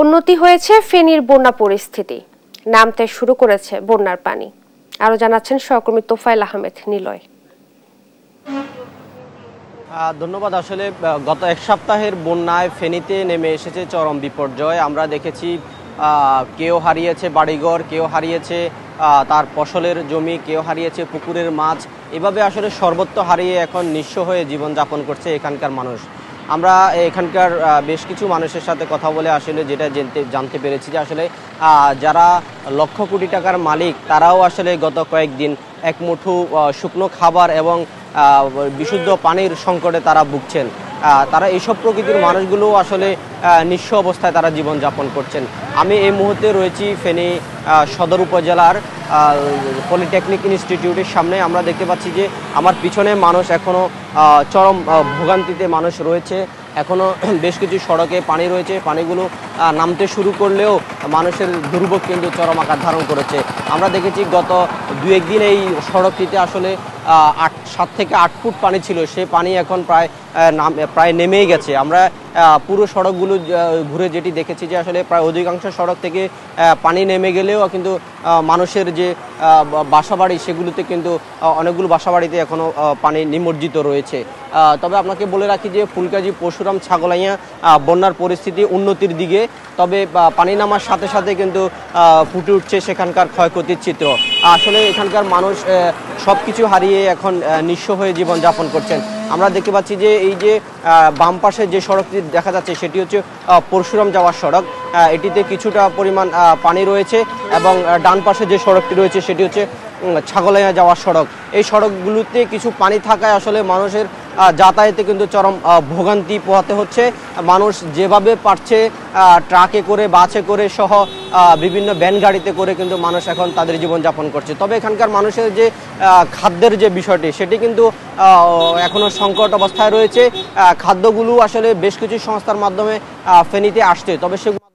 উন্নতি হয়েছে ফেনীর বন্যা পরিস্থিতি, নামতে শুরু করেছে বন্যার পানি। আরো জানাচ্ছেন সহকর্মী তোফায়েল আহমেদ নিলয়। ধন্যবাদ। আসলে গত এক সপ্তাহের বন্যায় ফেনীতে নেমে এসেছে চরম বিপর্যয়। আমরা দেখেছি কেউ হারিয়েছে বাড়িঘর, কেউ হারিয়েছে তার ফসলের জমি, কেউ হারিয়েছে পুকুরের মাছ। এভাবে আসলে সর্বত্র হারিয়ে এখন নিঃস্ব হয়ে জীবনযাপন করছে এখানকার মানুষ। আমরা এখানকার বেশ কিছু মানুষের সাথে কথা বলে আসলে যেটা জানতে পেরেছি যে আসলে যারা লক্ষ কোটি টাকার মালিক তারাও আসলে গত কয়েকদিন এক মুঠো শুকনো খাবার এবং বিশুদ্ধ পানির সংকটে তারা ভুগছেন। তারা এইসব প্রকৃতির মানুষগুলো আসলে নিঃস্ব অবস্থায় তারা জীবনযাপন করছেন। আমি এই মুহূর্তে রয়েছি ফেনী সদর উপজেলার পলিটেকনিক ইনস্টিটিউটের সামনে। আমরা দেখতে পাচ্ছি যে আমার পিছনে মানুষ এখনও চরম ভোগান্তিতে মানুষ রয়েছে। এখনও বেশ কিছু সড়কে পানি রয়েছে, পানিগুলো নামতে শুরু করলেও মানুষের দুর্ভোগ কিন্তু চরম আকার ধারণ করেছে। আমরা দেখেছি গত দু একদিন এই সড়কটিতে আসলে 7 থেকে 8 ফুট পানি ছিল, সেই পানি এখন প্রায় নেমেই গেছে। আমরা পুরো সড়কগুলো ঘুরে যেটি দেখেছি যে আসলে প্রায় অধিকাংশ সড়ক থেকে পানি নেমে গেলেও কিন্তু মানুষের যে বাসাবাড়ি সেগুলোতে কিন্তু অনেকগুলো বাসাবাড়িতে এখনও পানি নিমজ্জিত রয়েছে। তবে আপনাকে বলে রাখি যে ফুলকাজী পরশুরাম ছাগলাইয়া বন্যার পরিস্থিতি উন্নতির দিকে, তবে পানি নামার সাথে সাথে কিন্তু ফুটে উঠছে সেখানকার ক্ষয়ক্ষতির চিত্র। আসলে এখানকার মানুষ সব কিছু হারিয়ে এখন নিঃস্ব হয়ে জীবনযাপন করছেন। আমরা দেখতে পাচ্ছি যে এই যে বাম পাশে যে সড়কটি দেখা যাচ্ছে সেটি হচ্ছে পরশুরাম যাওয়ার সড়ক। এটিতে কিছুটা পরিমাণ পানি রয়েছে এবং ডান পাশে যে সড়কটি রয়েছে সেটি হচ্ছে ছাগলাইয়া যাওয়ার সড়ক। এই সড়কগুলোতে কিছু পানি থাকায় আসলে মানুষের যাতায়াতে কিন্তু চরম ভোগান্তি পোহাতে হচ্ছে। মানুষ যেভাবে পারছে ট্রাকে করে, বাসে করে সহ বিভিন্ন ভ্যান গাড়িতে করে কিন্তু মানুষ এখন তাদের জীবনযাপন করছে। তবে এখানকার মানুষের যে খাদ্যের যে বিষয়টি সেটি কিন্তু এখনও সংকট অবস্থায় রয়েছে। খাদ্যগুলো আসলে বেশ কিছু সংস্থার মাধ্যমে ফেনীতে আসছে, তবে সেগুলো